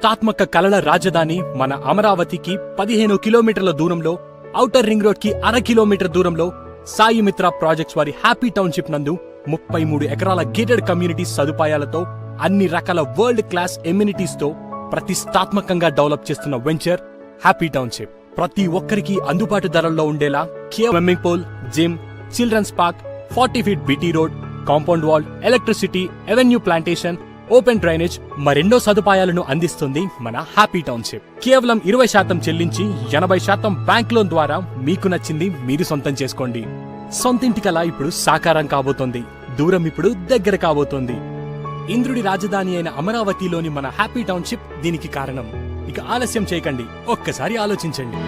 ప్రతిష్టాత్మక కలల రాజధాని మన అమరావతికి 15 కిలోమీటర్ల దూరంలో, ఔటర్ రింగ్ రోడ్ కి 1/2 కిలోమీటర్ దూరంలో సాయి మిత్ర ప్రాజెక్ట్స్ వారి హ్యాపీ టౌన్షిప్ నందు 33 ఎకరాల గేటెడ్ కమ్యూనిటీ సదుపాయాలతో అన్ని రకాల వరల్డ్ క్లాస్ ఎమ్యూనిటీస్ తో ప్రతిష్టాత్మకంగా డెవలప్ చేస్తున్న వెంచర్ హ్యాపీ టౌన్షిప్. ప్రతి ఒక్కరికి అందుబాటు ధరల్లో ఉండేలా swimming pool, gym, children's park, 40 feet BT road, compound wall, electricity, avenue plantation, open drainage, మరెన్నో సదుపాయాలను అందిస్తుంది మన హ్యాపీ టౌన్షిప్. కేవలం 20% చెల్లించి 80% బ్యాంక్ లోన్ ద్వారా మీకు నచ్చింది మీరు సొంతం చేసుకోండి. సొంతింటి కల ఇప్పుడు సాకారం కాబోతోంది. దూరం ఇప్పుడు దగ్గర కాబోతోంది. ఇంద్రుడి రాజధాని అయిన అమరావతిలోని మన హ్యాపీ టౌన్షిప్ దీనికి కారణం. ఇక ఆలస్యం చేయకండి, ఒక్కసారి ఆలోచించండి.